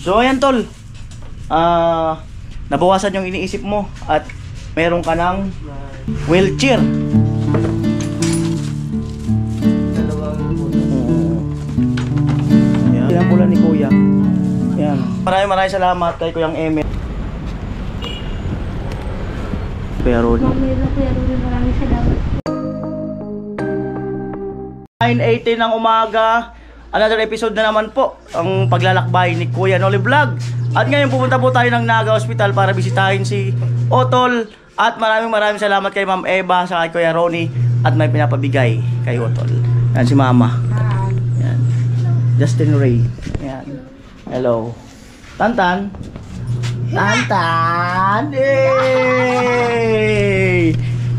So ayan tol, nabawasan yung iniisip mo at meron ka ng wheelchair. Ayan, yan pula ni Kuya. Ayan. Maraming salamat kay Kuyang Emil. Pero maraming salamat. 9:18 ng umaga, another episode na naman po ang paglalakbay ni Kuya Noli Vlog. At ngayon pupunta po tayo ng Naga Hospital para bisitahin si Otol. At maraming salamat kay Ma'am Eva sa kay Kuya Ronnie at may pinapabigay kay Otol. Yan si Mama. Yan. Justin Ray. Yan. Hello. Tantan. Tantan. Hey!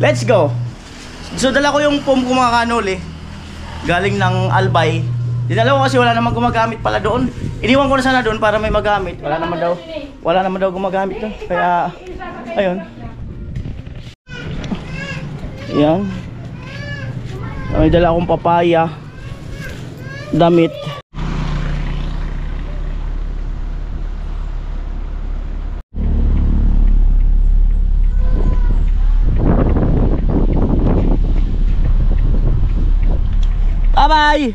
Let's go. So dala ko yung pom ko mga kanol galing ng Albay. Dinala ko kasi wala namang gumagamit pala doon. Iniwan ko na sana doon para may magamit. Wala naman daw gumagamit doon. Kaya ayun. Ayan. May dala akong papaya, damit. Bye-bye!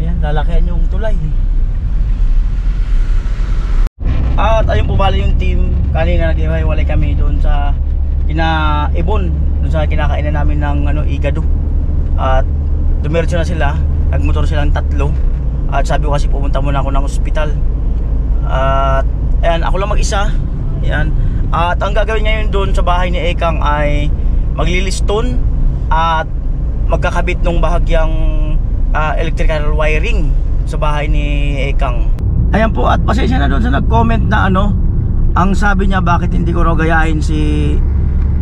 Ayan, lalakihan yung tulay. At ayun po bali yung team. Kanina nag-iwalay kami doon sa Ibon, doon sa kinakainan namin ng igado. At dumiretso na sila, nagmotor silang 3. At sabi ko kasi pumunta muna ako ng ospital. At ayan, ako lang mag-isa. Ayan. At ang gagawin ngayon doon sa bahay ni Ekang ay magliliston at magkakabit ng bahagyang electrical wiring sa bahay ni Ekang. Ayan po, at pasensya na doon sa nag-comment na ang sabi niya bakit hindi ko raw gayahin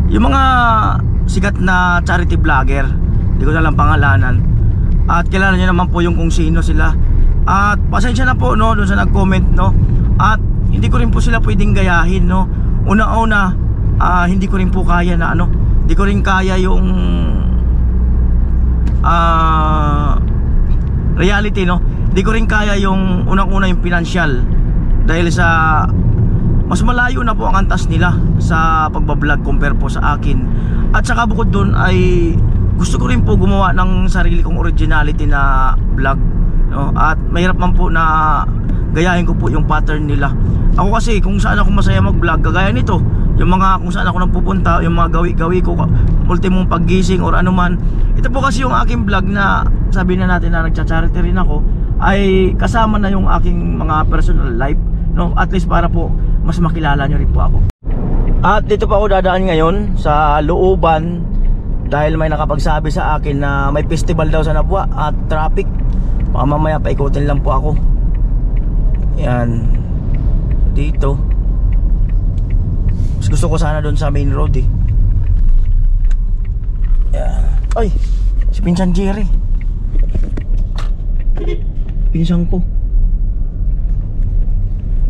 yung mga sikat na charity vlogger. Hindi ko na lang pangalanan. At kilala niyo naman po yung kung sino sila. At pasensya na po doon sa nag-comment At hindi ko rin po sila pwedeng gayahin Una-una, hindi ko rin po kaya na hindi ko rin kaya yung reality hindi ko rin kaya yung unang-una yung financial. Dahil sa mas malayo na po ang antas nila sa pagbablog compare po sa akin. At saka bukod dun ay gusto ko rin po gumawa ng sarili kong originality na vlog At mahirap man po na gayahin ko po yung pattern nila. Ako kasi kung saan ako masaya mag-vlog, kagaya nito, yung mga kung saan ako nagpupunta, yung mga gawi-gawi ko, ultimong paggising or ano man. Ito po kasi yung aking vlog na sabi na natin na nagcha-charity rin ako, ay kasama na yung aking mga personal life, at least para po mas makilala nyo rin po ako. At dito pa ako dadaan ngayon sa looban dahil may nakapagsabi sa akin na may festival daw sa Nabwa at traffic. Baka mamaya paikutin lang po ako. Yan. Dito. Mas gusto ko sana doon sa main road Yan. Ay, si Pinsan Jerry. Pinsan ko.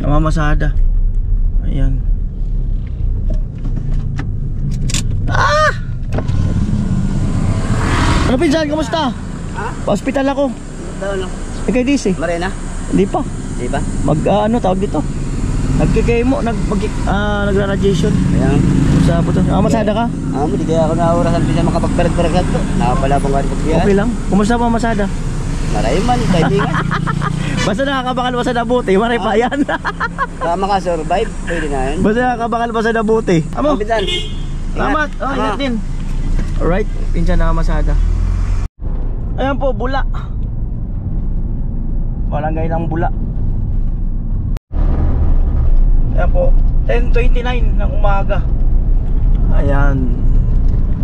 Namamasada. Ayan. Ano Pinsan, kamusta? Ha? Pa-hospital ako. Ikay DC? Marena? Hindi pa. Di ba? Tawag dito. Nagkikemo, nagra-radiation. Ayan. Sa buto. Masada ka? Di kaya ako naurasan pinsan makapagbarag-barag to. Nakapala pong gari pagbiyahan. Okay lang. Kumusta pa masada? Maray man, kaibigan. Basta nakakabakal pa sa Dabuti, maray pa yan. Makasurvive, pwede na yun. Basta nakakabakal pa sa Dabuti. Amo. Pinsan. Salamat. Ingat din. Alright, pinsan na masada. Ayan po, Bula. Barangay ng Bula. Ayan po, 10:29 ng umaga. Ayan.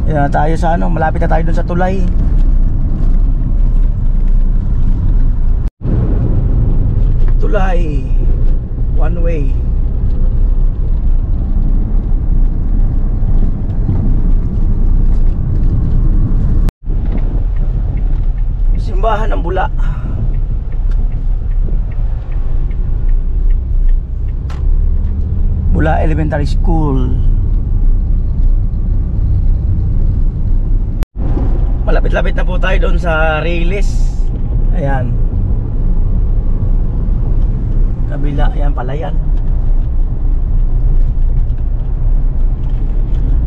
Ayan tayo sa malapit na tayo dun sa tulay. Tulay, one way. Simbahan ng Bula. Bula Elementary School. Malapit-lapit na po tayo doon sa Reyes. Ayan. Kabila, ayan pala yan.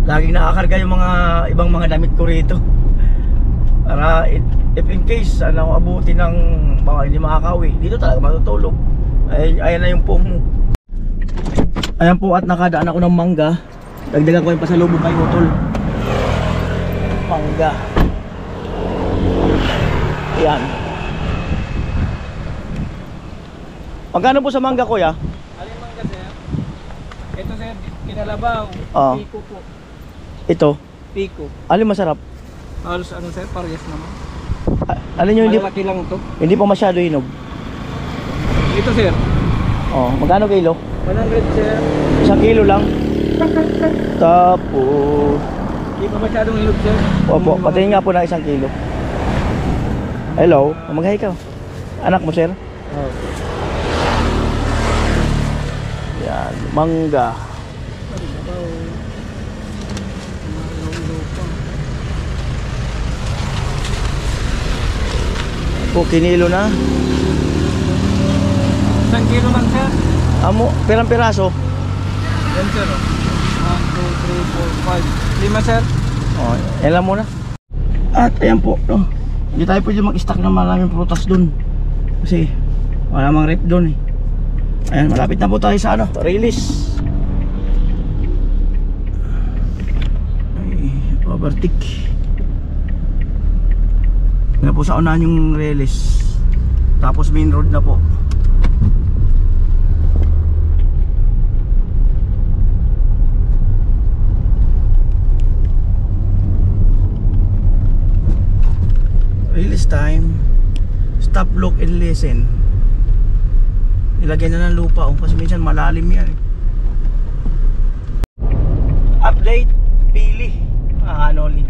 Laging nakakarga yung mga ibang mga damit ko rito. Para if in case ako abuti ng baka hindi makakauwi, dito talaga matutulog. Ayan na yung pong. Ayan po at nakadaan ako ng mangga. Dagdagan ko yung pasalubong kay Utol. Mangga. Ayan. Magkano po sa mangga, kuya? Alin mangga, sir? Ito, sir, kinalabaw. Oo. Pico po. Ito. Pico. Alin masarap? Halos ano, sir? Parehas naman. Alin yung hindi, Malaki lang to. hindi pa masyado hinog? Ito, sir. Oh, magkano kilo? 100, sir. 1 kilo lang. Tapos Hindi pa masyadong hinog, sir. opo, patayin nga po ng 1 kilo. Hello, maghay ka. Anak mo, sir? Oh. Yan, mangga. Po, kinilo na. 1 kilo lang, sir. Amo, pirang piraso. Yan, sir. 1, 2, 3, 4, 5. 5, sir. Oh, yan lang muna. At ayan po, no. Hindi tayo pwede mag-stack ng maraming prutas dun. Kasi wala mang rep dun eh. Ayan, malapit na po tayo sa ano, Reyes. Ay, overtake. Yan po sa unahan yung Reyes. Tapos main road na po. Release time. Stop, look and listen. Ilagay na ng lupa kasi minsan malalim yan. Update pili. Anoli.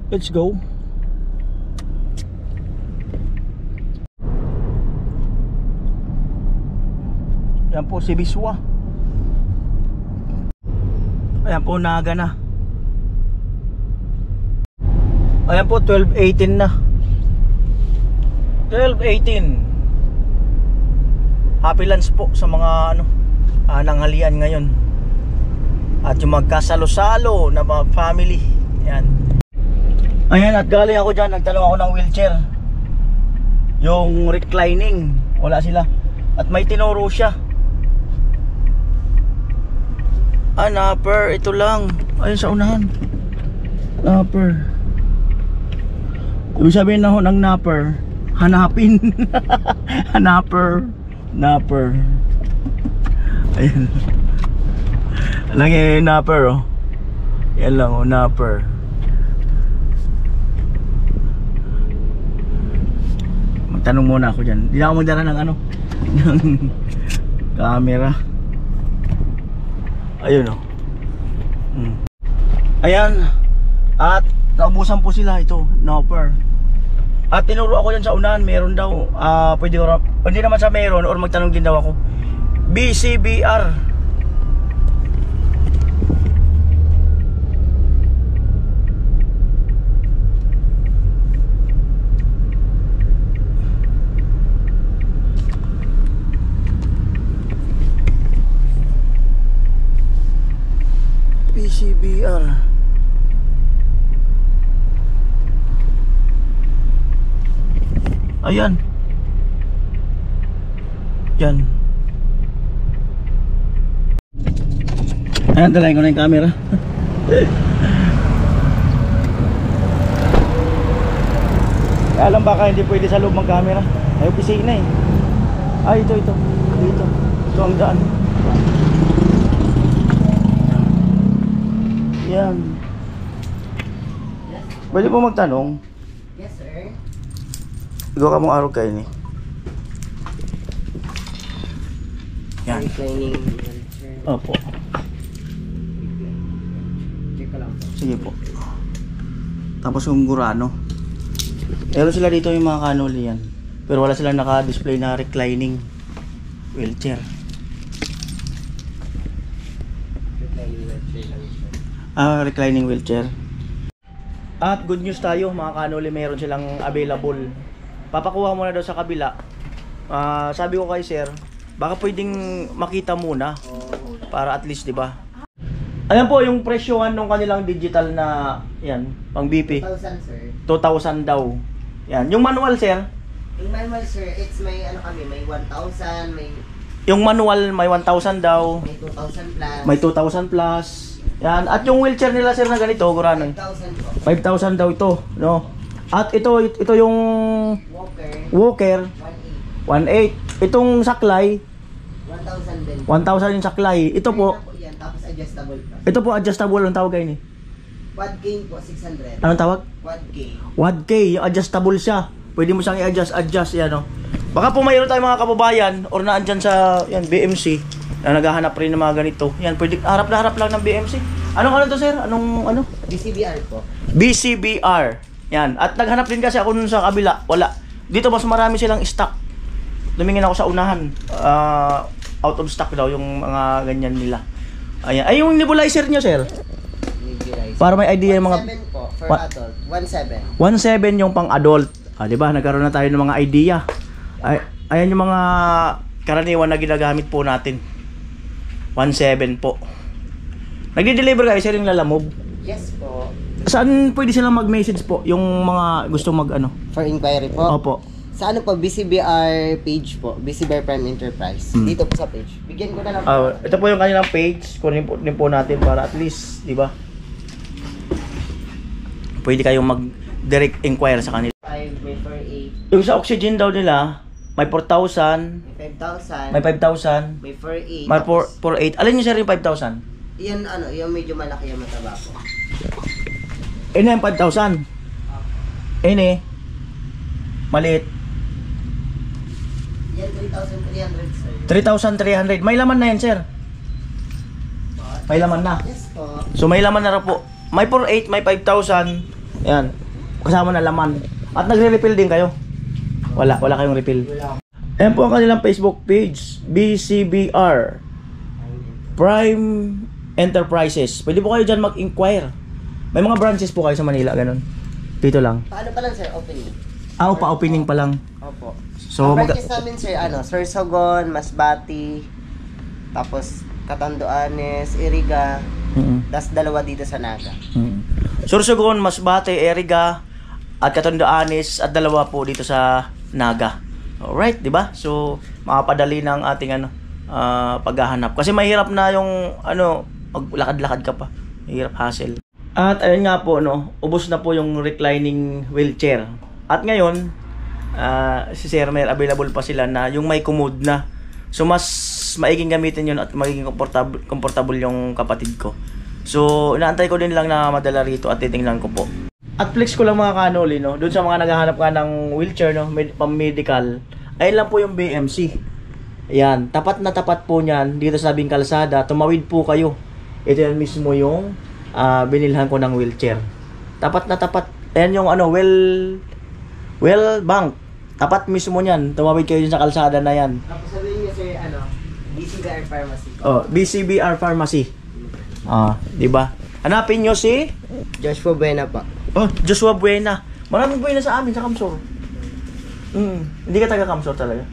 Let's go. Yan po si Biswa. Ayan po, Naga na. Ayan po, 12:18 na. 12:18. Happy lunch po sa mga nanghalian ngayon. At yung magkasalo-salo na mga family. Ayan. Ayan, at galing ako dyan, nagtanong ako ng wheelchair. Yung reclining, wala sila. At may tinuro siya. Napper, ito lang. Ayun sa unahan. Napper. Ibig sabihin na ho ng napper, hanapin. Hanapper. Napper. Ayan. Lang yung napper, oh. Yan lang, oh, napper. Magtanong muna ako dyan. Hindi na ako magdala ng ng camera. Ayun, oh. Ayan. At naubusan po sila ito, napper. At tinuro ako dyan sa unahan, meron daw. Pwede ko, hindi naman sa meron, or magtanong din daw ako. BCBR. BCBR. Ayan. Yan. Ayan, dalayin ko na yung camera. Kaya alam baka hindi pwede sa loob ng camera. Ay, opisina eh. Ito. Dito. Ito ang daan. Yan. Pwede po magtanong? Yes, sir. Ikaw ka mong araw kayo ni. Yan. Reclining wheelchair. Opo. Check ka lang po. Sige po. Tapos yung Gurano. Meron sila dito yung mga kanoli yan. Pero wala silang naka-display na reclining wheelchair. Reclining wheelchair. At good news tayo mga kanoli, mayroon silang available. Papakuha muna daw sa kabila. Sabi ko kay sir, baka pwedeng makita muna para at least, di ba? Ayan po yung presyohan ng kanilang digital na yan, pang BP. 2,000 sir. 2,000 daw. Yan, yung manual sir. Yung manual sir, it's may ano kami, may 1,000, may Yung manual may 1,000 daw. may 2,000 plus. May 2,000 plus. Yan, at yung wheelchair nila sir na ganito, guranon. 5,000 po. 5,000 daw ito, no? At ito yung Walker, walker, 1,800. 1,800. Itong saklay, 1,000 din. 1,000 yung saklay. Ito po, Yan, tapos adjustable pa. ito po adjustable, ang tawag kayo ni. Quad game po, 600. Anong tawag? Quad game. Quad K, yung adjustable siya. Pwede mo siyang i-adjust, yan, no? Baka po mayroon tayong mga kababayan or naandyan sa yan, BMC na naghahanap rin ng mga ganito. Yan, pwede harap na harap lang ng BMC. Anong ano to sir? Anong ano? BCBR po. BCBR. Yan. At naghanap din kasi ako nun sa kabila. Wala. Dito mas marami silang stock. Lumingin ako sa unahan. Out of stock daw yung mga ganyan nila. Ayan. Ay, yung nebulizer nyo sir. Para may idea yung mga 1,700 po for Wa- adult. 1,700. 1,700 yung pang adult. Di ba? Nagkaroon na tayo ng mga idea. Ayan yung mga karaniwan na ginagamit po natin. 1,700 po. Nagde-deliver kayo sir yung Lalamove? Yes po. Saan pwede silang mag-message po yung mga gusto mag ano? For inquiry po. Opo. Sa ano po, BCBR page po. BCBR Prime Enterprise. Dito po sa page. Bigyan ko na lang po. Ito po yung kanilang page. Kunin po natin para at least, di ba? Pwede kayong mag-direct inquire sa kanila. 5, may 4,800, Yung sa oxygen daw nila, may 4,000, may 5,000, may 5,000, may 4,800. may tapos 4,800. Alin yung sir yung 5,000? Yan ano, yung medyo malaki yung mataba po. Ini yung 5,000. Ini, maliit. Yan 3,300 sir. 3,300. May laman na yan sir. May laman na. Yes po. So may laman na rin po. May 4,800, may 5,000. Yan. Kasama na laman. At nagre-refill din kayo? Wala kayong refill. Ayan po ang kanilang Facebook page. BCBR Prime Enterprises. Pwede po kayo dyan mag-inquire. May mga branches po kayo sa Manila, ganun. Dito lang. Paano pa lang sir, opening? Pa-opening pa lang. Opo. So, Ang branches namin sir, ano, Sorsogon, Masbati, tapos Catanduanes, Iriga, tas dalawa dito sa Naga. Sorsogon, Masbate, Eriga, at Catanduanes, at dalawa po dito sa Naga. Alright, di ba? So, makapadali ng ating paghahanap. Kasi mahirap na yung maglakad-lakad ka pa. Mahirap, hassle. At ayun nga po, no, ubos na po yung reclining wheelchair. At ngayon, si Sir Mer, available pa sila na yung may commode na. So, mas maiging gamitin yun at magiging comfortable yung kapatid ko. So, inaantay ko din lang na madala rito at titingnan ko po. At flex ko lang mga kanoli, no, doon sa mga naghahanap ka ng wheelchair, no, pang-medical, ayun lang po yung BMC. Ayan, tapat na tapat po niyan dito sa Labing Kalsada. Tumawid po kayo. Ito yan mismo yung binilhan ko ng wheelchair. Tapat na tapat. Ayan yung well bank. Tapat mismo niyan. Tumawid kayo dyan sa kalsada na yan. Tapos sabihin niyo sir, BCBR Pharmacy. Oh, BCBR Pharmacy. Di ba? Hanapin nyo si Joshua Buena po. Joshua Buena. Maraming Buena sa amin sa Kamsor. Hindi ka taga Kamsor talaga.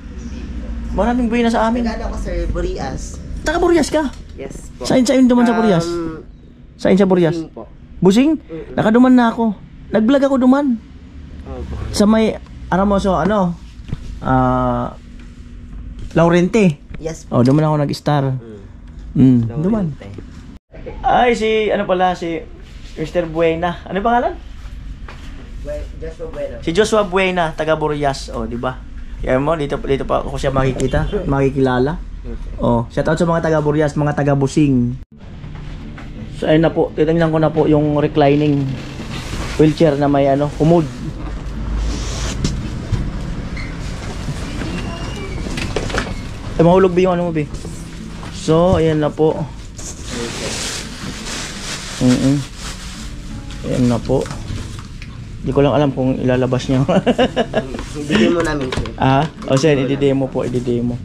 Maraming Buena sa amin. Nagano ko sir, Burias. Taga Burias ka? Yes po. Saan duman sa Burias? Saan sa Burias? Busing po. Busing? Nakaduman na ako. Nag-vlog ako duman. Sa may Aramoso, Laurente. Yes po. Duman ako nag-star. Duman. Ay, si Mr. Buena. Ano yung pangalan? Joshua Buena. Si Joshua Buena, taga Burias. Di ba? Yan mo, dito pa ako siya makikilala. Shout out sa mga taga Burias, mga taga Busing. So ayun na po, titingnan ko na po yung reclining wheelchair na may commode. Mahulog ba yung mo, be? So, ayan na po. Ayan na po. Hindi ko lang alam kung ilalabas niya. I-demo namin sir. Sir, i-demo po, i-demo.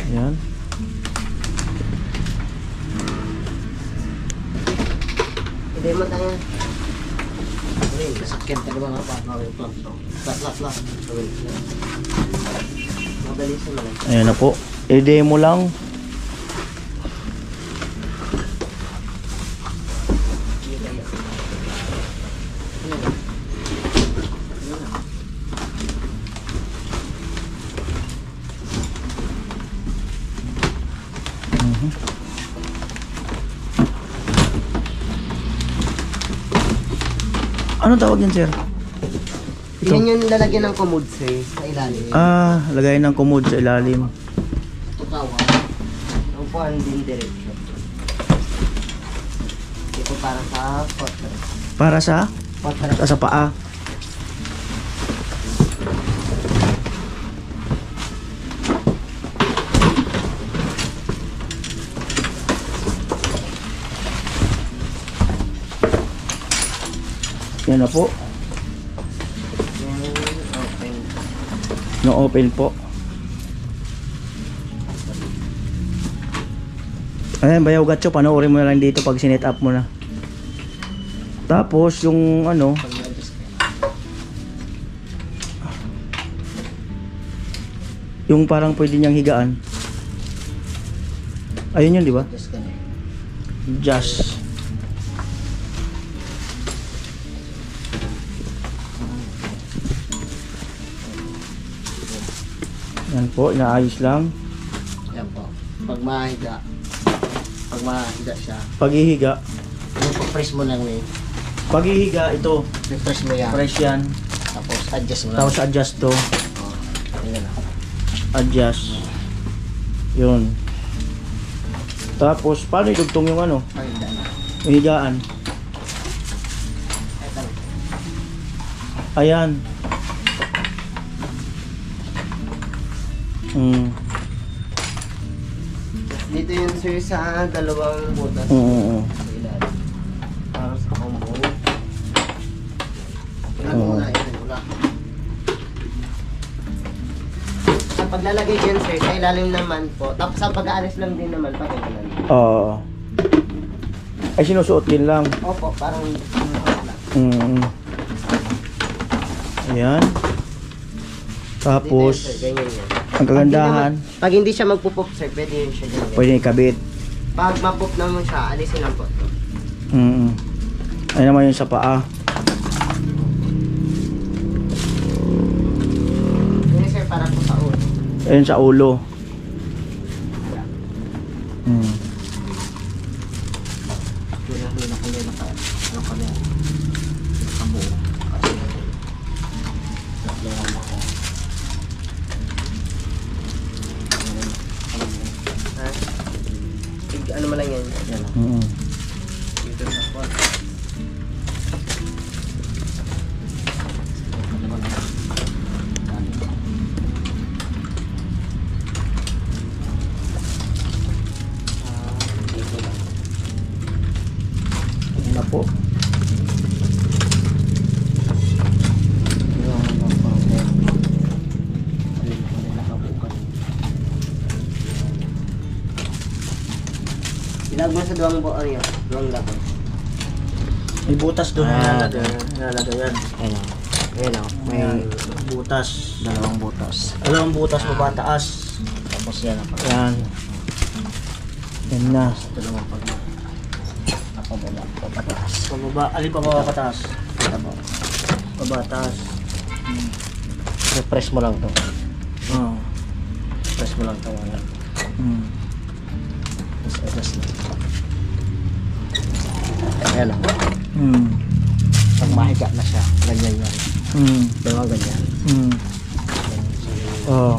Ayan. mo tayo. Sakyan ka naman nga pa. Flat. Mabilis naman. Ayan na po. I-demo lang. Ano tawag yan, sir? Yan yung lalagyan ng commode sir, sa ilalim. Ah, lagay ng commode sa ilalim. Tukawa. Upuan din diretso. Ito para sa footrest. Para sa? Footrest. Sa paa. Yan na po. Open. No open po. Ayan, Bayaw Gatcho, panoorin mo na lang dito pag sinet up mo na. Tapos yung ano, yung parang pwede niyang higaan. Ayun yun, di ba? Just. Yan po, inaayos lang. Yan po. Pag mahiga siya, Paghihiga. yung press mo lang Paghihiga, ito. press mo yan. Press yan. Tapos adjust mo lang. Tapos adjust to. Ayan na. Adjust. Yun. Tapos, paano idugtong yung ano? Pahiga na. Yung higaan. Ito. Ayan. Dito yun sir sa dalawang butas. Sa ilalim. Para sa commode. Wala mo na. Wala. Sa paglalagay dyan sir, sa ilalim naman po. Tapos sa pag-aalis lang din naman pag ganun. Oo. Ay, sinusuot din lang. Opo, parang Ayan. Tapos, dito, sir, ganyan yan. ang kagandahan, Pag hindi siya magpupop sir, pwede yun siya ganyan. pwede ikabit. Pag mapop naman siya, alisin lang po ito. Ayun naman yung sa paa. Ganyan sir, para po sa ulo. Ayun sa ulo. Ha? Ano mo lang yan? Dito sa pot. Dito lang. Ayun na po. Ilag mo sa duwang buo niya. Duwang labas. May butas doon na Ah, nilalagay yan. Ayan o. Ayan o. May May butas. dalawang butas. Dalawang butas baba taas. Tapos yan ang Yan. Yan na. dalawang pag napababa. Papataas. Pababa. Alin pa baba pataas? Baba taas. Press mo lang to. Oo. Press mo lang to. Ayan. Tapos adjust na. Ayan o. Pag mahiga na siya, ganyan yan. Dalawa ganyan. Oo.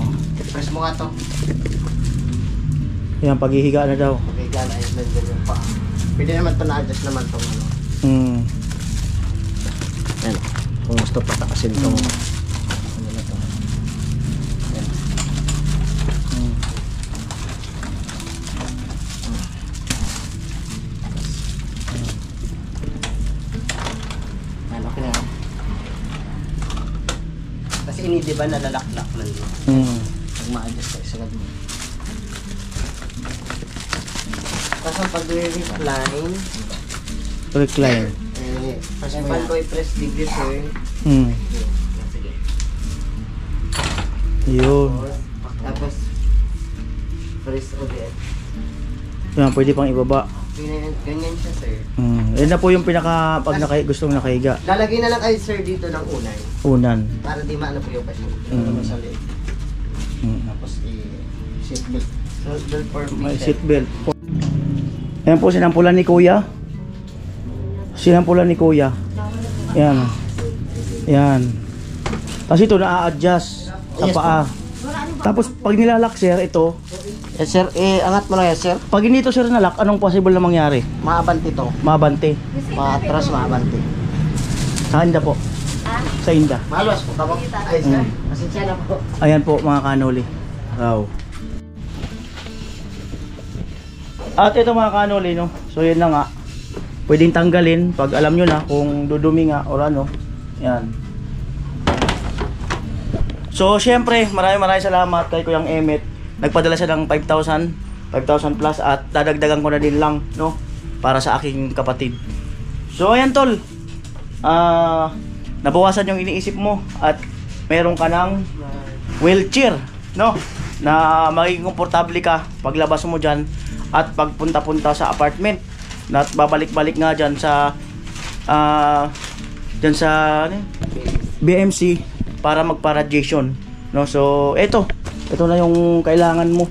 Press mo nga to. Yan, paghihiga na daw. Okay, gala. Ayos lang dyan yung paa. Pwede naman pa na-adjust naman tong ano. Ayan. Kung gusto patakasin itong ano na to. Ayan. Ayan, okay na yan. Kasi ini di ba nalalak-lak lang yun. Pag ma-adjust tayo sa gagawin. Tapos ang pag-recline, Recline. First Fanboy Press Degree, sir. Sige. Yun. Tapos, Press OBS. Yan, pwede pang ibaba. Ganyan siya, sir. Yan na po yung pinaka pag gustong nakahiga. Lalagay na lang kayo, sir, dito ng unay. Unan. Para di maano po yung pasyente. Sa leeg. Tapos, seatbelt. Seatbelt for May patient. seatbelt. Yan po sinampulan ni Kuya. Sinampulan ni Kuya. Yan. Yan. Tapos ito na-adjust sa Yes, paa. Tapos pag nilalak sir, ito. Sir, angat mo lang yan, sir. Pag hindi ito sir nalak, anong possible na mangyari? Maabanti to. Mabante. Maatras, maabanti. Sa Hinda po. Sa Hinda. Malas po ka mo. Ay, sir. Pasensya na po. Ayan po mga kanoli. Wow. At ito mga kanoli, no. So yun na nga. Pwedeng tanggalin pag alam nyo na kung dudumi nga or ano. Yan. So syempre, maraming salamat kay Kuyang Emmet. Nagpadala siya ng 5,000 plus at dadagdagan ko na din lang, no, para sa aking kapatid. So ayan tol. Nabawasan yung iniisip mo at meron ka ng wheelchair, no, na magiging komportable ka paglabas mo dyan at pagpunta-punta sa apartment. At babalik-balik nga dyan sa ano, BMC para magpa-radiation, no. So ito na yung kailangan mo.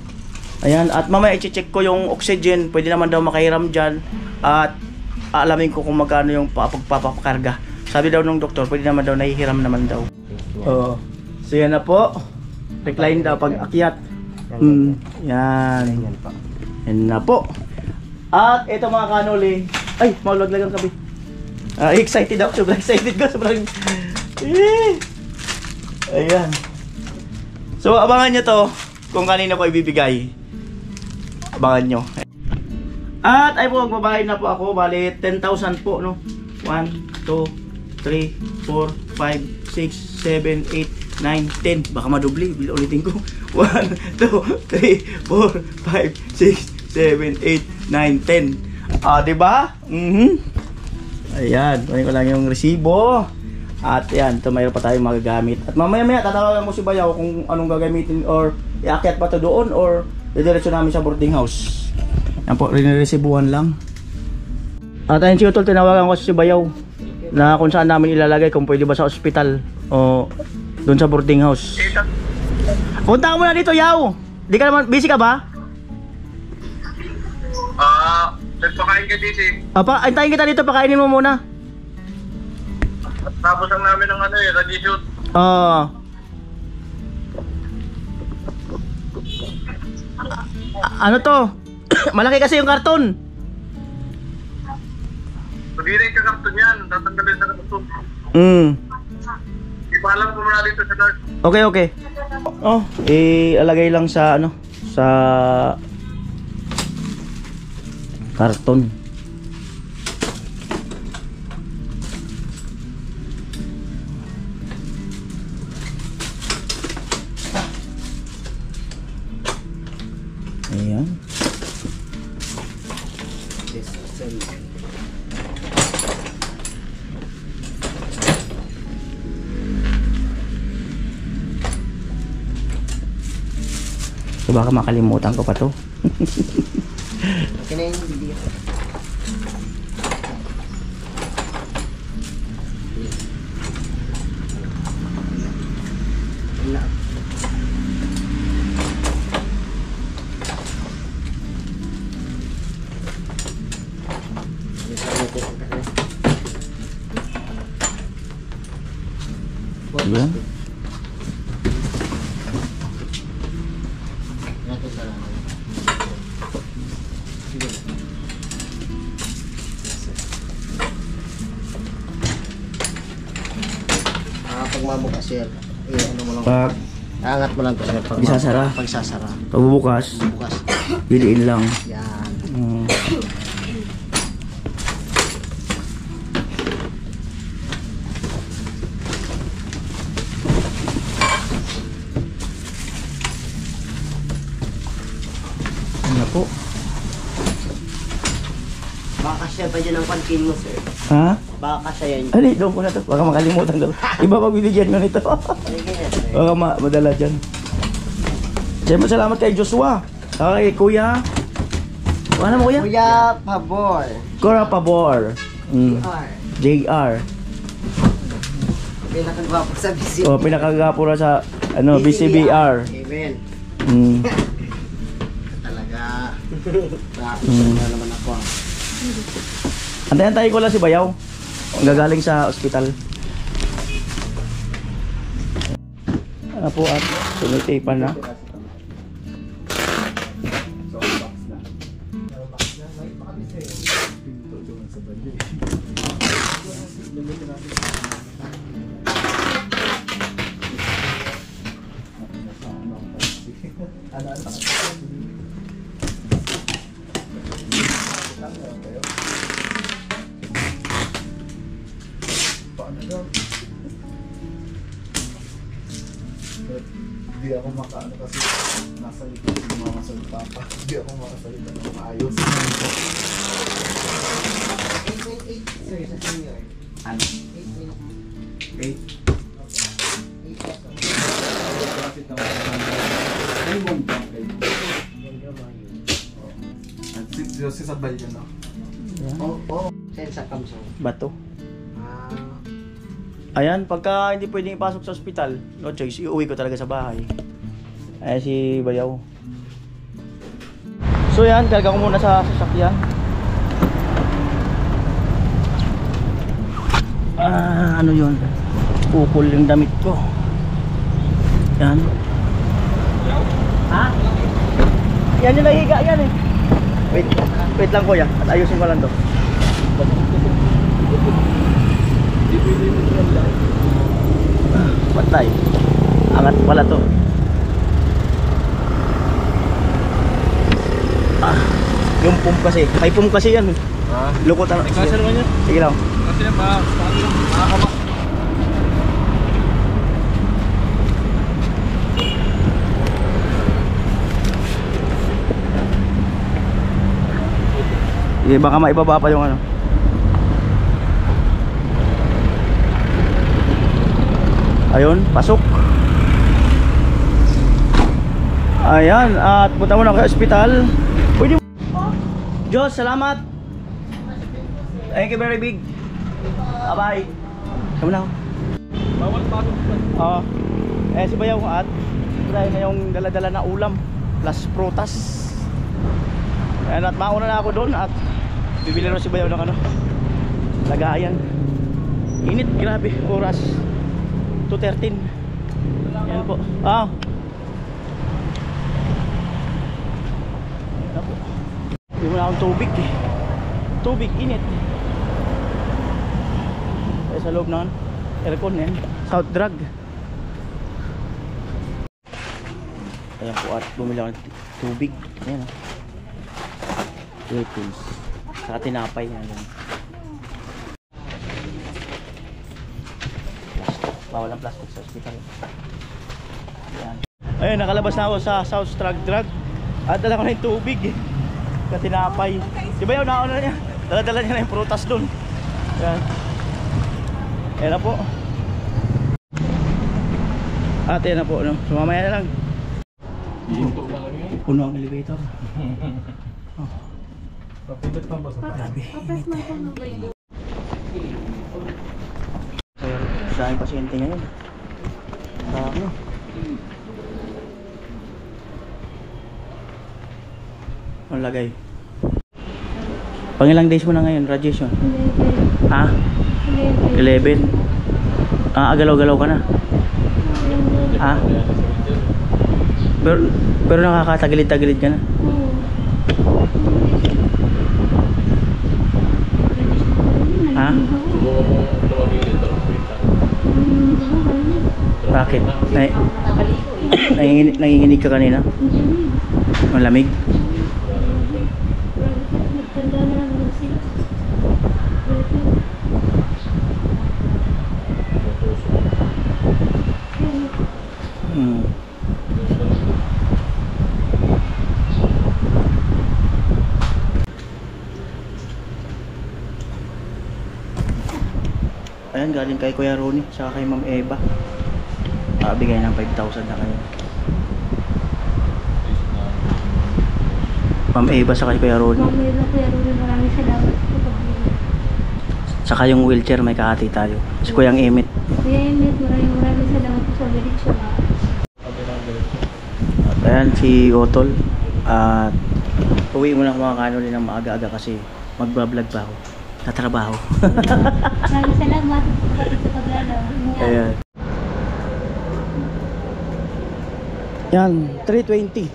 Ayan, at mamaya i-check ko yung oxygen, pwede naman daw makahiram dyan at aalamin ko kung magkano yung pagpapakarga. Sabi daw ng doktor, pwede naman daw, nahihiram naman daw. Oo. So yan na po, recline daw pag akyat. Yan. Yan na po. At ito mga kanoli, ay, maulaglag ang kabi. Excited ako, sobrang excited ko, sobrang ayan. So abangan nyo to kung kanino ko ibibigay. Abangan nyo. At ay po, magbabayad na po ako. Bali 10,000 po, no. 1, 2, 3, 4, 5, 6, 7, 8, 9, 10. Baka madubli, ulitin ko. 1, 2, 3, 4, 5, 6, 7, 8, 9, 10. Diba? Ayan, kunin ko lang yung resibo. At yan, ito mayroon pa tayong magagamit. At mamaya-maya tatawagan mo si Bayaw kung anong gagamitin or iakyat pa to doon or didiretso namin sa boarding house. Yan po, riniresibuhan lang. At ayun si Utol, tinawagan ko si Bayaw na kung saan namin ilalagay, kung pwede ba sa ospital o doon sa boarding house. Punta ka muna dito, Yaw. Di ka naman, busy ka ba? Nagpakain ka dito eh. Antayin kita dito, pakainin mo muna. Tapos ang namin ng ano eh, radiation. Ano to? Malaki kasi yung karton. Pag-direct ka karton yan, tatanggalin sa karton. Ipalam ko muna dito sa nurse. Okay. Ialagay lang sa ano, sa karton. Ayan. So baka makalimutan ko pa to. Okay na yung video. Ayan. Pag mabukas, sir, ano mo lang. Pag Angat mo lang to, sir. Pag Isasara. Pag sasara. pagbubukas, Bukas. piliin lang. Yan. Ano po? Baka siya pa dyan ang pankin mo, sir. Ha? Baka siya yan. Ali, doon ko na to. Baka makalimutan daw. Iba magbibigyan ko nito. Sige na, sir. Baka madala dyan. Siyempre, salamat kay Joshua. Saka kay Kuya. Ano mo, Kuya? Kuya Pabor. Cora Pabor. R. JR. Pinakagwapo sa BCB. O, pinakagapo na sa BCBR. Amen. Mm. Talaga. Mm. Na naman ako. Antayin ko lang si Bayaw. Ang gagaling sa ospital. Ano po at sunitipan na. Hindi ako makaano kasi nasa likod ng mga salita pa. Hindi ako makasalita ng maayos. 8.8, sir, sa senior. Ano? 8.8. 8. Si Sabay yun, no? Oo. Send sa kamso. Bato. Ah. Ayan, pagka hindi pwedeng ipasok sa ospital, no choice, iuwi ko talaga sa bahay. Ayan si Bayaw. So yan, karga ko muna sa sasakyan. Ano yun? Ukol yung damit ko. Yan. Ha? Yan yung nahiga yan eh. Wait lang kuya, at ayusin ko lang to. Patay. Angat pala to. Yung pump kasi. May pump kasi yan. Lukot ang... Kasi naman yan. Sige lang. Kasi yan, makakama. Sige, baka maibaba pa yung ano. Ayun, pasok. Ayan, at punta muna ako sa ospital. Pwede mo. Diyos, salamat. Thank you very big. Bye-bye. Come na ako. Bawal pasok. Oo. Si Bayaw at dahil na yung dala-dala na ulam plus prutas. Ayan, at mauna na ako doon at bibili rin si Bayaw ng ano, lagayan. Init, grabe, oras 2:13. Ayan po. Ayan po. Hindi mo na akong tubig eh. Tubig, init. Kaya sa loob ng aircon yan. South Drug. Ayan po at bumili ako ng tubig. Ayan o. Philippines. Saka tinapay yan. Bawal ang plastic sa hospital. Ayan. Ayun, nakalabas na ako sa South Drug. At dala ko na yung tubig. Katinapay. Diba yun, nauna niya. Dala-dala niya na yung prutas dun. Ayan. Ayan na po. At ayan na po. No? So mamaya na lang. Puno ang elevator. Kapilip pa ba sa Grabe. Kapes man ko na ba yun? Sa aking pasyente ngayon. Ano? Ang lagay. Pangilang days mo na ngayon, radiation? 11. Ha? 11? Agalaw-galaw ka na? Ha? Pero nakakatagilid-tagilid ka na? Ha? Bakit? Nanginginig ka kanina? Malamig? Nagtanda na lang sila. Ayan, galing kay Kuya Ronnie, saka kay Ma'am Eva. Bigay ng 5,000 na kayo. Ma'am Eva sa kay Kuya Ronnie. Ma'am Eva, Kuya Ronnie, maraming salamat po. Saka yung wheelchair may kahati tayo. Si Kuyang Emit. Kuya Emit, maraming salamat po sa Village. At ayan, si Otol. At uwi mo na mga kanoli ng maaga-aga kasi magbablog pa ako sa trabaho. Maraming salamat sa paglalaro. Ayan. Yan, 3:20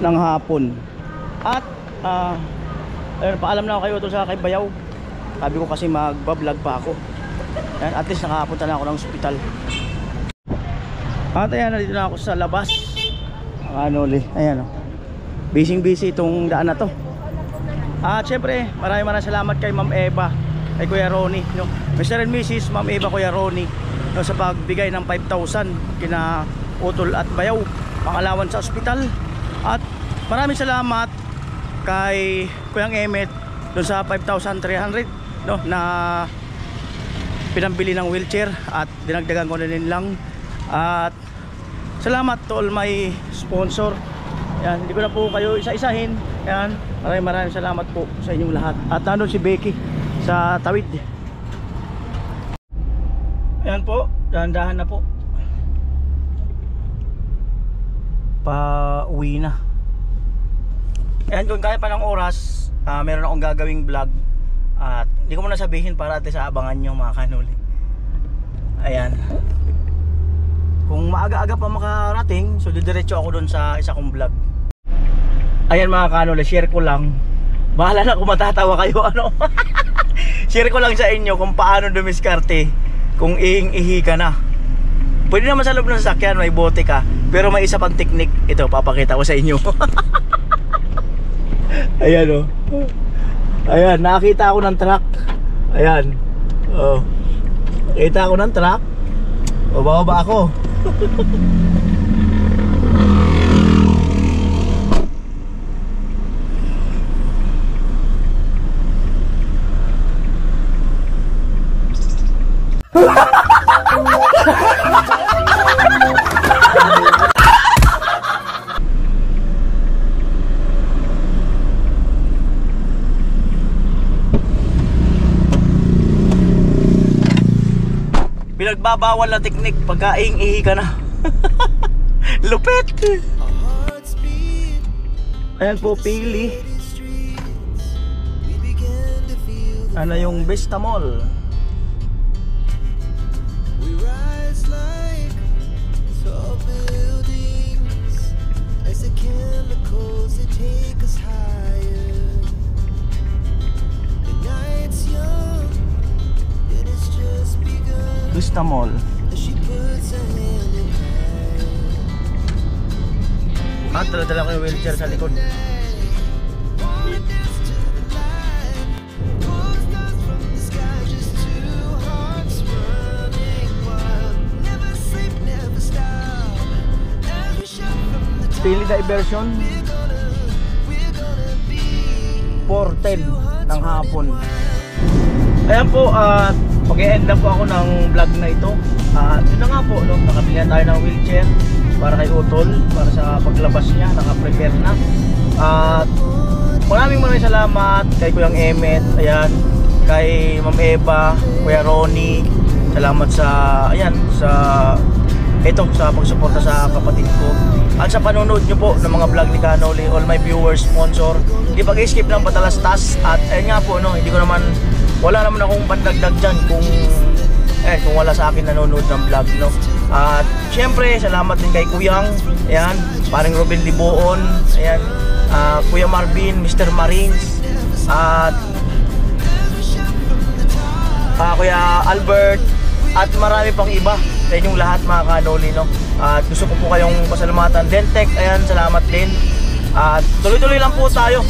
ng hapon. At ayun, paalam na ako kayo ito sa kay Bayaw. Sabi ko kasi magbablog pa ako. Yan, at least nakapunta na ako ng ospital. At ayan, nandito na ako sa labas. Ano ulit, ayan o. Busy itong daan na to. At syempre, maraming salamat kay Ma'am Eva, kay Kuya Ronnie, no? Mr. and Mrs. Ma'am Eva, Kuya Ronnie, no, sa pagbigay ng 5,000 kina Utol at Bayaw, pangalawan sa ospital. At maraming salamat kay Kuyang Emmet doon sa 5,300, no, na pinambili ng wheelchair at dinagdagan ko na din lang. At salamat to all my sponsor. Yan, hindi ko na po kayo isa-isahin. Yan, maraming salamat po sa inyong lahat. At nandun si Becky sa tawid. Yan po, dahan-dahan na po. Pa-uwi na. Yan, kung kaya pa ng oras, meron akong gagawing vlog. At hindi ko muna sabihin para ate sa abangan nyo mga kanuli. Ayan. Kung maaga-aga pa makarating, so didiretso ako doon sa isa kong vlog. Ayan mga kanuli, share ko lang. Bahala na kung matatawa kayo, ano. Share ko lang sa inyo kung paano dumiskarte kung ihing-ihi ka na. Pwede naman sa loob ng sasakyan, may bote ka. Pero may isa pang technique. Ito, papakita ko sa inyo. Ayan o. Ayan, nakakita ako ng truck. Ayan. Oh. Nakita ako ng truck. O, bababa ako. Pinagbabawal na teknik pagka ihi ka na. Lupit. Ayan po, pili. Ano yung Bestamol? Bestamol. At dala-dala ko yung wheelchair sa likod. Pili diversion 4:10 ng hapon. Ayan po, mag-e-end na po ako ng vlog na ito. Yun na nga po, no? Nakabili na tayo ng wheelchair para kay Utol, para sa paglabas niya, naka-prepare na. At maraming salamat kay Kuyang Emmet, ayan, kay Ma'am Eva, Kuya Ronnie. Salamat sa, ayan, sa pagsuporta sa kapatid ko. At sa panonood nyo po ng mga vlog ni Kanoli, all my viewers, sponsor, hindi pag-skip ng patalastas. At ayun nga po, no, wala naman akong pandagdag dyan kung wala sa akin nanonood ng vlog, no. At syempre salamat din kay Kuyang, ayan, paring Ruben Liboon, ayan, Kuya Marvin, Mr. Marines, at Kuya Albert, at marami pang iba sa inyong lahat mga Kanoli, no. At gusto ko po kayong pasalamatan. Dentec, ayan, salamat din. At tuloy-tuloy lang po tayo.